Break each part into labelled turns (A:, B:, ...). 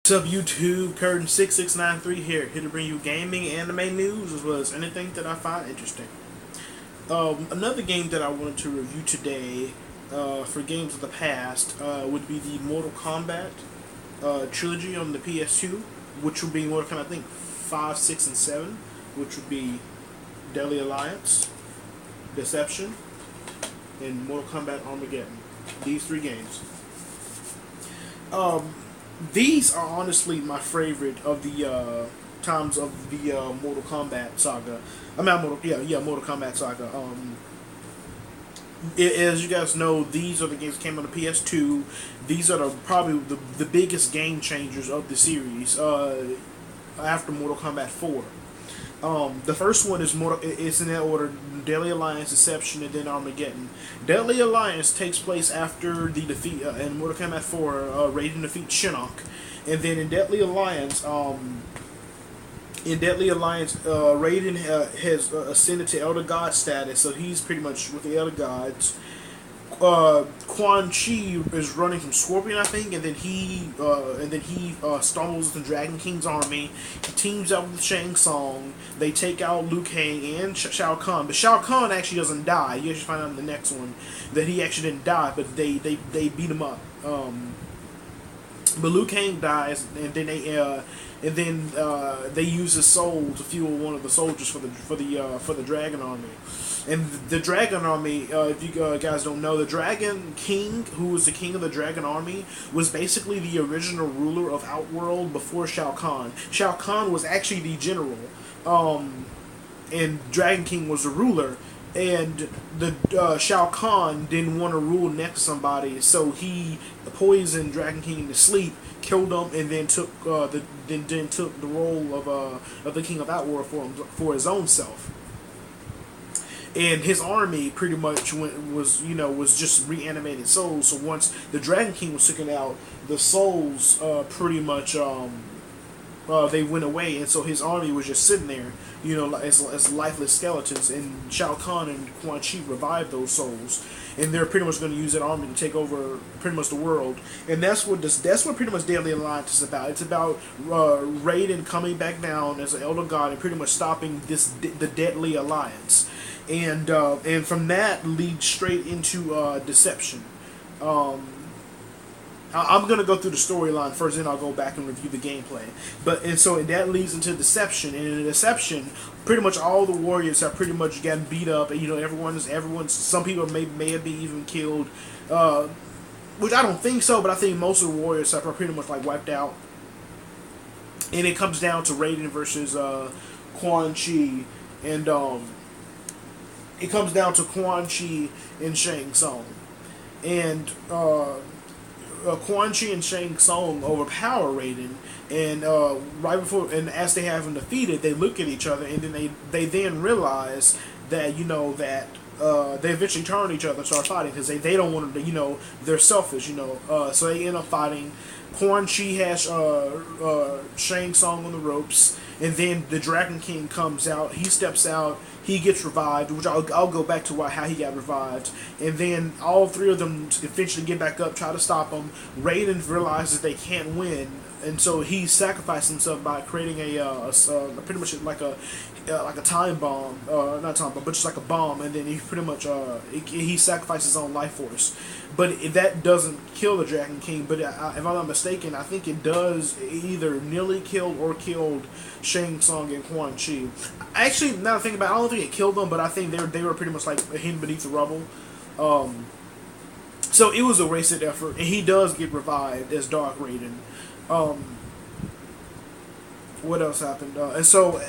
A: What's up, YouTube? Curtain6693 here to bring you gaming, anime news, as well as anything that I find interesting. Another game that I wanted to review today, for games of the past, would be the Mortal Kombat trilogy on the PS2, which would be Mortal Kombat, I think, 5, 6, and 7, which would be Deadly Alliance, Deception, and Mortal Kombat Armageddon. These three games. These are honestly my favorite of the times of the Mortal Kombat saga. I mean, Mortal Kombat saga. As you guys know, these are the games that came on the PS2. These are probably the biggest game changers of the series after Mortal Kombat 4. The first one is it's in that order: Deadly Alliance, Deception, and then Armageddon. Deadly Alliance takes place after the defeat in Mortal Kombat 4. Raiden defeats Shinnok, and then in Deadly Alliance, Raiden has ascended to Elder God status, so he's pretty much with the Elder Gods. Quan Chi is running from Scorpion, I think, and then he stumbles into Dragon King's army. He teams up with Shang Tsung. They take out Liu Kang and Shao Kahn, but Shao Kahn actually doesn't die. You actually find out in the next one that he actually didn't die, but they beat him up. But Liu Kang dies, and then they use his soul to fuel one of the soldiers for the Dragon Army. And the Dragon Army, if you guys don't know, the Dragon King, who was the king of the Dragon Army, was basically the original ruler of Outworld before Shao Kahn. Shao Kahn was actually the general, and Dragon King was the ruler. And the Shao Kahn didn't want to rule next to somebody, so he poisoned Dragon King to sleep, killed him, and then took the role of the King of Outworld for his own self. And his army pretty much was just reanimated souls. So once the Dragon King was taken out, the souls pretty much they went away, and so his army was just sitting there, as lifeless skeletons. And Shao Kahn and Quan Chi revived those souls, and they're pretty much going to use that army to take over pretty much the world. And that's what pretty much Deadly Alliance is about. It's about Raiden coming back down as an Elder God and pretty much stopping the Deadly Alliance. And from that leads straight into Deception. I'm going to go through the storyline first, then I'll go back and review the gameplay. So that leads into Deception. And in Deception, pretty much all the warriors have pretty much gotten beat up. And, everyone's some people may have been even killed. Which I don't think so, but I think most of the warriors are pretty much wiped out. And it comes down to Raiden versus Quan Chi. And it comes down to Quan Chi and Shang Tsung. And Quan Chi and Shang Tsung overpower Raiden, and right before, and as they have him defeated, they look at each other, and then they then realize that they eventually turn on each other and start fighting because they don't want to, they're selfish, so they end up fighting. Quan Chi has Shang Tsung on the ropes, and then the Dragon King comes out. He steps out. He gets revived, which I'll go back to how he got revived. And then all three of them eventually get back up, try to stop him. Raiden realizes they can't win, and so he sacrificed himself by creating a pretty much like a time bomb, not time bomb, but just like a bomb. And then he pretty much he sacrificed his own life force. But that doesn't kill the Dragon King. But if I'm not mistaken, I think it does either nearly killed or killed Shang Tsung and Quan Chi. Actually, now that I think about it, I don't think it killed them, but I think they were pretty much hidden beneath the rubble. So it was a wasted effort, and he does get revived as Dark Raiden. What else happened? So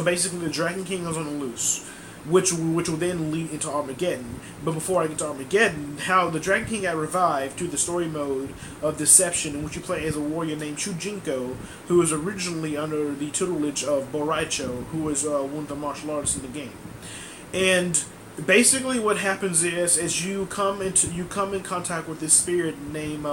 A: basically, the Dragon King is on the loose, which will then lead into Armageddon. But before I get to Armageddon, how the Dragon King got revived through the story mode of Deception, in which you play as a warrior named Chujinko, who was originally under the tutelage of Boraicho, who was one of the martial artists in the game. And basically, what happens is you come in contact with this spirit named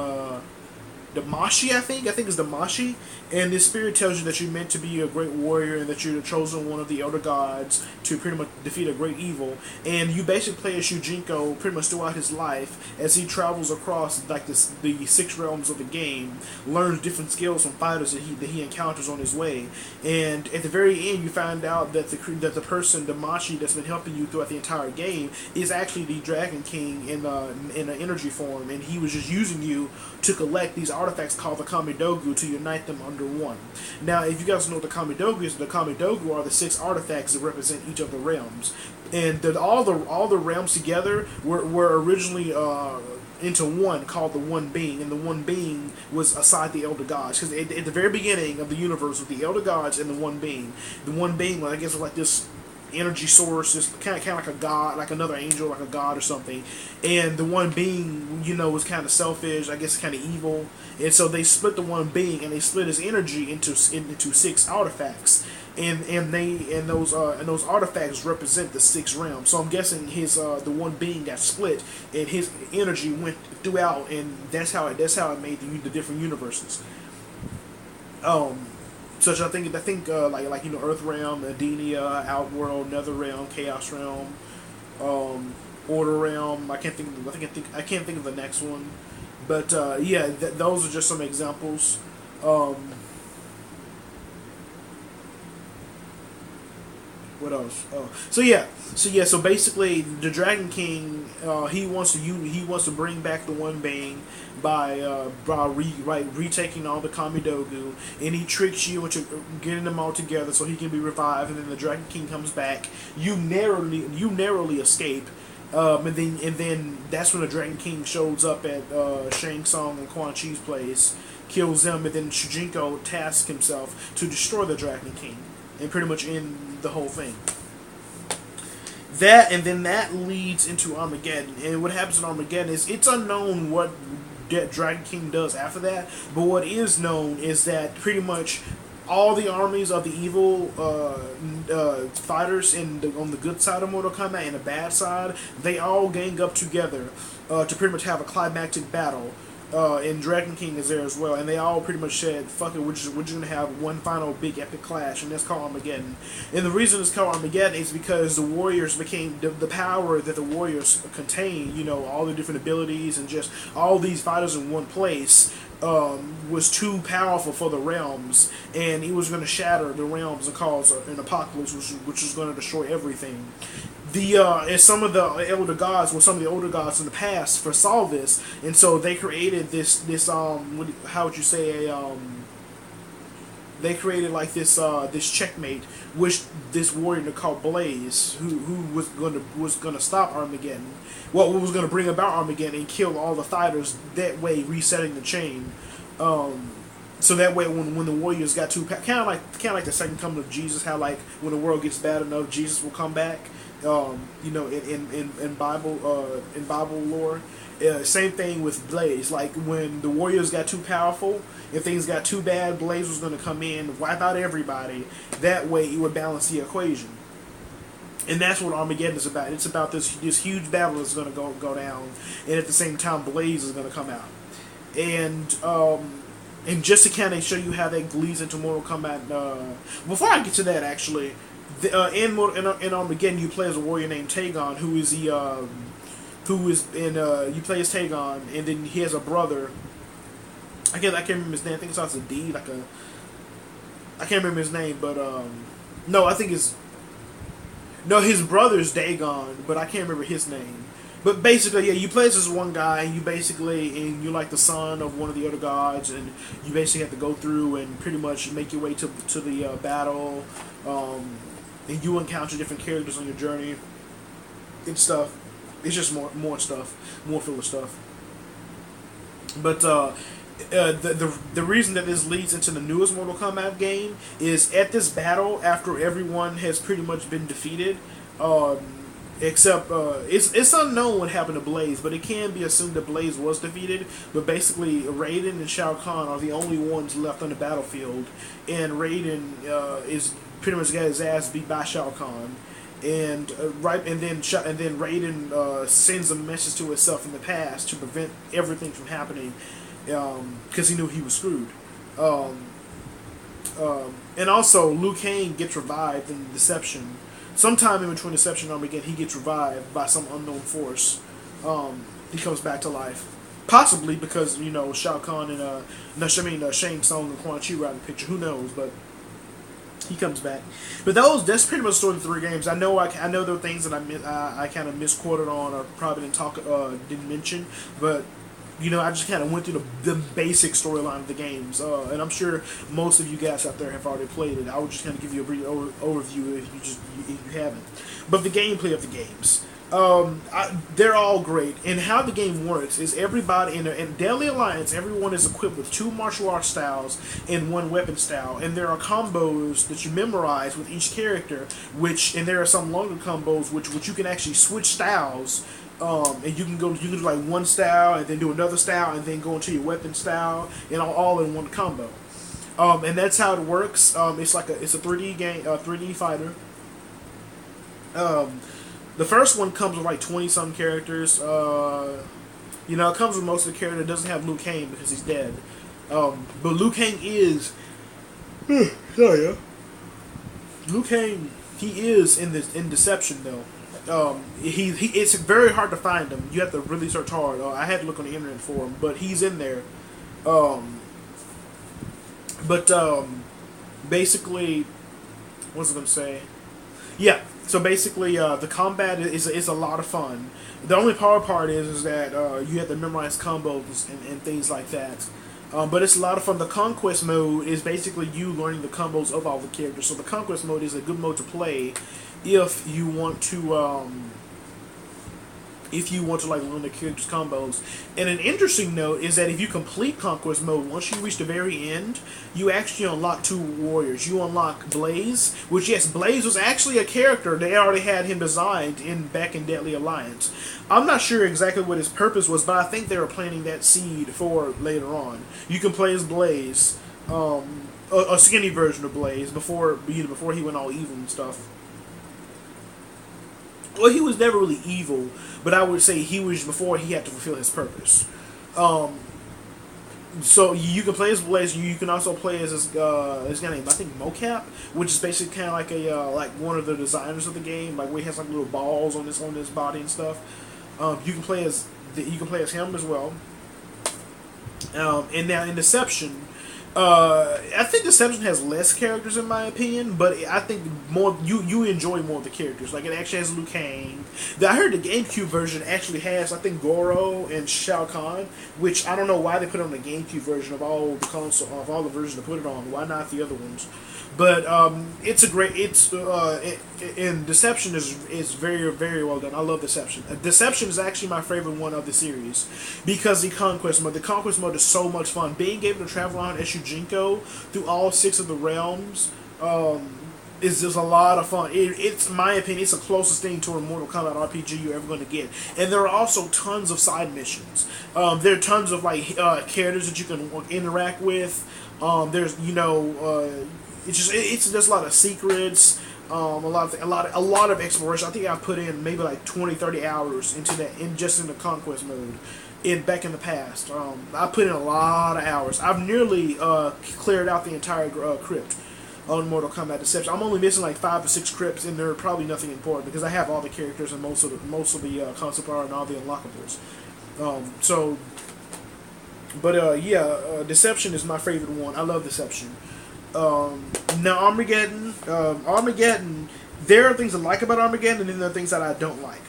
A: Damashi, I think it's Damashi, and this spirit tells you that you're meant to be a great warrior and that you're the chosen one of the elder gods to pretty much defeat a great evil. And you basically play as Shujinko pretty much throughout his life as he travels across like the 6 realms of the game, learns different skills from fighters that he encounters on his way. And at the very end, you find out that the person Damashi that's been helping you throughout the entire game is actually the Dragon King in an energy form, and he was just using you to collect these artifacts called the Kamidogu to unite them under one. Now, if you guys know what the Kamidogu is, the Kamidogu are the 6 artifacts that represent each of the realms, and all the realms together were originally into one, called the One Being, and the One Being was aside the Elder Gods, because at the very beginning of the universe with the Elder Gods and the One Being, well, I guess was like this energy source, just kind of like a god, like another angel, like a god or something. And the One Being, was kind of selfish, I guess, kind of evil. And so they split the One Being, and they split his energy into 6 artifacts. And those artifacts represent the 6 realms. So I'm guessing the One Being got split, and his energy went throughout, and that's how it made the different universes. Such I think like Earth Realm, Edenia, Outworld, Nether Realm, Chaos Realm, Order Realm. I can't think of the next one, but yeah, those are just some examples. What else? So basically, the Dragon King, he wants to bring back the One Being by retaking all the Kamidogu, and he tricks you into getting them all together so he can be revived. And then the Dragon King comes back. You narrowly escape. And then that's when the Dragon King shows up at Shang Tsung and Quan Chi's place, kills them, and then Shujinko tasks himself to destroy the Dragon King and pretty much end the whole thing. That leads into Armageddon, and what happens in Armageddon is it's unknown what Dragon King does after that, but what is known is that pretty much all the armies of the evil fighters on the good side of Mortal Kombat and the bad side, they all gang up together to pretty much have a climactic battle. And Dragon King is there as well, and they all pretty much said, "Fuck it, we're just gonna have one final big epic clash," and that's called Armageddon. And the reason it's called Armageddon is because the warriors became the power that the warriors contain. All the different abilities and just all these fighters in one place was too powerful for the realms, and it was going to shatter the realms and cause an apocalypse, which was going to destroy everything. And some of the elder gods, some of the older gods in the past foresaw this, and so they created this how would you say they created like this checkmate, which this warrior called Blaze, who was gonna stop Armageddon, was gonna bring about Armageddon and kill all the fighters, that way resetting the chain. So that way, when the warriors got too kind of like the second coming of Jesus, how like when the world gets bad enough, Jesus will come back. In Bible lore, same thing with Blaze. Like when the warriors got too powerful, if things got too bad, Blaze was going to come in, wipe out everybody. That way, it would balance the equation. And that's what Armageddon is about. It's about this huge battle that's going to go down, and at the same time, Blaze is going to come out. And just to kind of show you how that leads into Mortal Kombat. Before I get to that, actually. In Armageddon, you play as a warrior named Tagon, you play as Tagon, and then he has a brother. I can't remember his name. I think it starts with D. I can't remember his name, but his brother's Dagon, but I can't remember his name. But basically, yeah, you play as this one guy, and you're like the son of one of the other gods, and you basically have to go through and pretty much make your way to the battle. And you encounter different characters on your journey and stuff. It's just more stuff, more filler stuff. But the reason that this leads into the newest Mortal Kombat game is at this battle, after everyone has pretty much been defeated, except it's unknown what happened to Blaze, but it can be assumed that Blaze was defeated. But basically, Raiden and Shao Kahn are the only ones left on the battlefield, and Raiden is pretty much got his ass beat by Shao Kahn, and then Raiden sends a message to himself in the past to prevent everything from happening. because he knew he was screwed. Um, and also, Liu Kang gets revived in Deception. Sometime in between Deception and Armageddon, he gets revived by some unknown force. He comes back to life. Possibly because, Shao Kahn and, Shang Tsung and Quan Chi were out in the picture. Who knows, but he comes back. But that's pretty much the story of the 3 games. I know there are things that I kind of misquoted on or probably didn't mention, but I just kind of went through the basic storyline of the games, and I'm sure most of you guys out there have already played it. I would just kind of give you a brief overview if you haven't. But the gameplay of the games, they're all great. And how the game works is everybody in Deadly Alliance, everyone is equipped with 2 martial arts styles and 1 weapon style, and there are combos that you memorize with each character, and there are some longer combos which you can actually switch styles. And you can do like one style and then do another style and then go into your weapon style and all in one combo. And that's how it works. It's a 3D game, 3D fighter. The first one comes with like 20-some characters. It comes with most of the characters. It doesn't have Liu Kang because he's dead. But Liu Kang is. Liu Kang, he is in Deception though. It's very hard to find him. You have to really search hard. I had to look on the internet for him, but he's in there. Basically, what was I going to say? Yeah. So basically, the combat is a lot of fun. The only power part is that you have to memorize combos and things like that. But it's a lot of fun. The Conquest mode is basically you learning the combos of all the characters. So the Conquest mode is a good mode to play if you want to like learn the characters' combos. And an interesting note is that if you complete Conquest mode, once you reach the very end, you actually unlock 2 warriors. You unlock Blaze, which yes, Blaze was actually a character. They already had him designed back in Deadly Alliance. I'm not sure exactly what his purpose was, but I think they were planting that seed for later on. You can play as Blaze, a skinny version of Blaze before he went all evil and stuff. Well, he was never really evil, but I would say he was before he had to fulfill his purpose. So you can play as Blaze. You can also play as this guy named, I think, Mocap, which is basically kind of like like one of the designers of the game, like where he has like little balls on his body and stuff. You can play as him as well. And now in Deception. I think Deception has less characters in my opinion, but I think more you enjoy more of the characters. Like it actually has Liu Kang. I heard the GameCube version actually has, I think, Goro and Shao Kahn, which I don't know why they put it on the GameCube version of all the versions to put it on. Why not the other ones? But it's a great. And Deception is very, very well done. I love Deception. Deception is actually my favorite one of the series because the Conquest mode. The Conquest mode is so much fun. Being able to travel around as Yujinko through all 6 of the realms is just a lot of fun. It's, in my opinion, it's the closest thing to a Mortal Kombat RPG you're ever going to get. And there are also tons of side missions. There are tons of like characters that you can interact with. There's it's just a lot of secrets, a lot of exploration. I think I've put in maybe like 20-30 hours into that in the Conquest mode. Back in the past, I put in a lot of hours. I've nearly cleared out the entire crypt on Mortal Kombat Deception. I'm only missing like 5 or 6 crypts, and they're probably nothing important because I have all the characters and most of the concept art and all the unlockables. Deception is my favorite one. I love Deception. Now Armageddon, there are things I like about Armageddon, and then there are things that I don't like.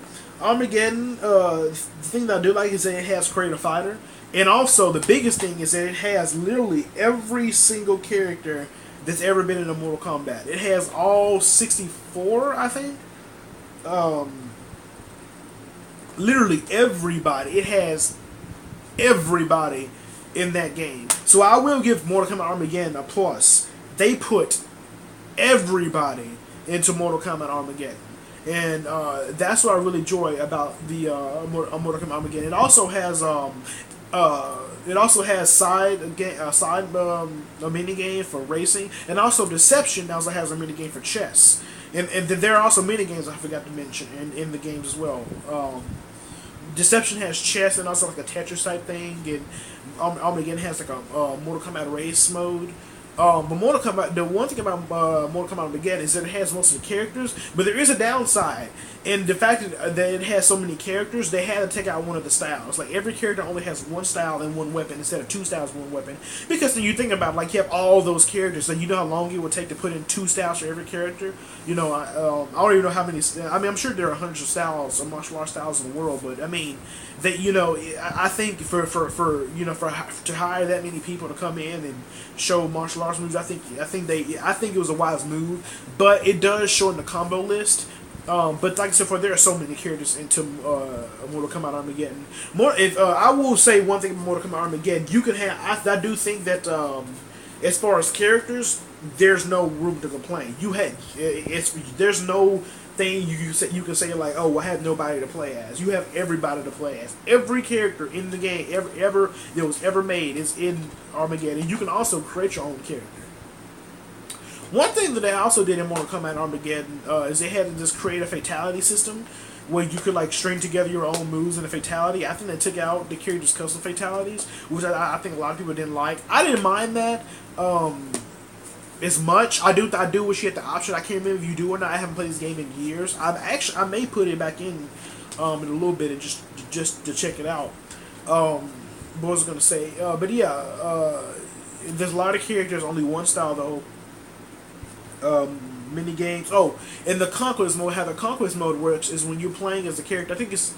A: Armageddon, the thing that I do like is that it has Creative Fighter, and also the biggest thing is that it has literally every single character that's ever been in a Mortal Kombat. It has all 64, I think. Literally everybody. It has everybody in that game. So I will give Mortal Kombat Armageddon a plus. They put everybody into Mortal Kombat Armageddon. And that's what I really enjoy about the Mortal Kombat Armageddon. It also has a mini game for racing, and also Deception also has a mini game for chess. And there are also mini games I forgot to mention in the games as well. Deception has chess and also like a Tetris type thing, and Armageddon has like a Mortal Kombat race mode. But Mortal Kombat, the one thing about Mortal Kombat Armageddon is that it has most of the characters, but there is a downside, and the fact that it has so many characters, they had to take out one of the styles. Like every character only has one style and one weapon instead of two styles and one weapon. Because then you think about like you have all those characters, and you know how long it would take to put in two styles for every character. You know, I don't even know how many. I mean, I'm sure there are hundreds of styles, of martial arts styles in the world, but I mean, that I think for to hire that many people to come in and show martial arts moves, I think it was a wise move, but it does shorten the combo list. But like I said, there are so many characters into Mortal Kombat Armageddon. I will say one thing about Mortal Kombat Armageddon, you can have. I do think that as far as characters, there's no room to complain. There's no thing you can say like, oh, I have nobody to play as. You have everybody to play as. Every character in the game ever that was ever made is in Armageddon. You can also create your own character. One thing that they also did in Mortal Kombat Armageddon is they had this create a fatality system where you could like string together your own moves in a fatality. I think they took out the characters' custom fatalities, which I think a lot of people didn't like. I didn't mind that as much. I do wish you had the option. I can't remember if you do or not. I haven't played this game in years. I may put it back in a little bit and just to check it out. What was I gonna say? But yeah, there's a lot of characters, only one style though. Mini games. Oh, and the conquest mode. How the conquest mode works is when you're playing as a character. I think his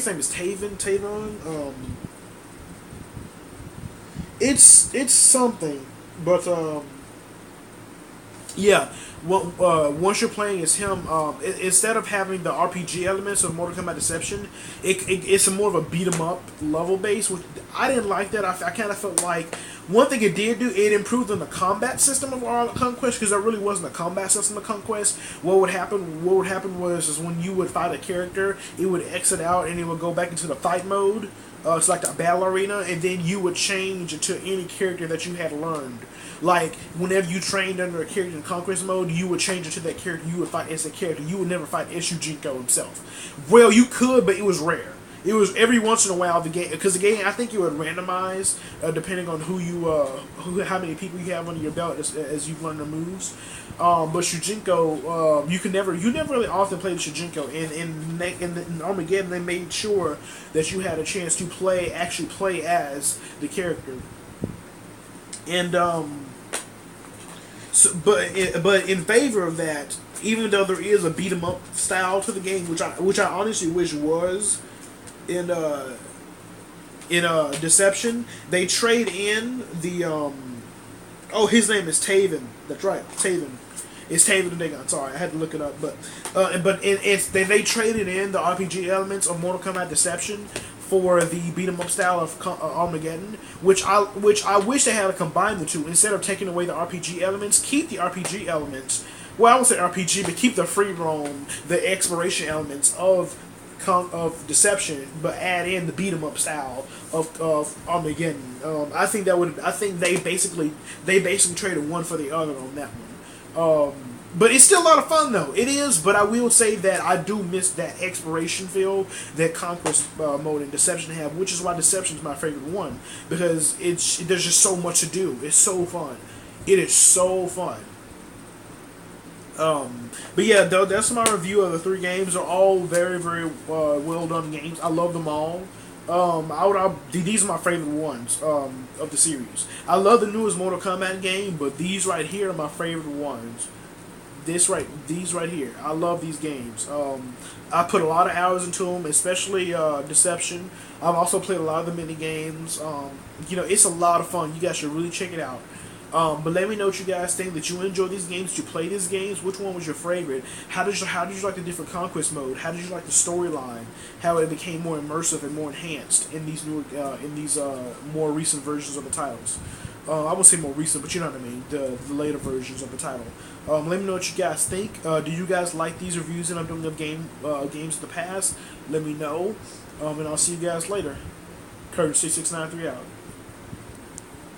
A: name is Tavon. It's something, but yeah. Once you're playing as him, instead of having the RPG elements of Mortal Kombat Deception, it's a more of a beat 'em up level base, which I didn't like that. I kind of felt like one thing it did do, it improved on the combat system of Conquest, because there really wasn't a combat system of Conquest. What would happen was when you would fight a character, it would exit out and it would go back into the fight mode. It's like a battle arena, and then you would change into any character that you had learned. Like, whenever you trained under a character in Conquest mode, you would change into that character. You would fight as a character. You would never fight as Shujinko himself. Well, you could, but it was rare. It was every once in a while, because the game, I think you would randomize depending on how many people you have under your belt as you learn the moves. But Shujinko, you never really often play the Shujinko. In Armageddon, they made sure that you had a chance to actually play as the character. And but in favor of that, even though there is a beat 'em up style to the game, which I honestly wish was in Deception, they trade in the his name is Taven. That's right, Taven. It's Taven the Dagon. Sorry, I had to look it up, but they traded in the RPG elements of Mortal Kombat Deception for the beat 'em up style of Armageddon, which I wish they had to combine the two instead of taking away the RPG elements. Keep the RPG elements. Well, I won't say RPG, but keep the free roam, the exploration elements of Deception, but add in the beat 'em up style of Armageddon. I think they basically traded one for the other on that one. But it's still a lot of fun though. It is, but I will say that I do miss that exploration feel that Conquest mode and Deception have, which is why Deception is my favorite one, because there's just so much to do. It's so fun. It is so fun. But yeah, though, that's my review of the three games. They're all very, very well done games. I love them all. These are my favorite ones of the series. I love the newest Mortal Kombat game, but these right here are my favorite ones. These right here. I love these games. I put a lot of hours into them, especially Deception. I've also played a lot of the mini games. It's a lot of fun. You guys should really check it out. But let me know what you guys think. That you enjoy these games? Did you play these games? Which one was your favorite? How did you like the different conquest mode? How did you like the storyline? How it became more immersive and more enhanced in these more recent versions of the titles? I won't say more recent, but you know what I mean. The later versions of the title. Let me know what you guys think. Do you guys like these reviews that I'm doing of games in the past? Let me know. And I'll see you guys later. Curtis 6693 out.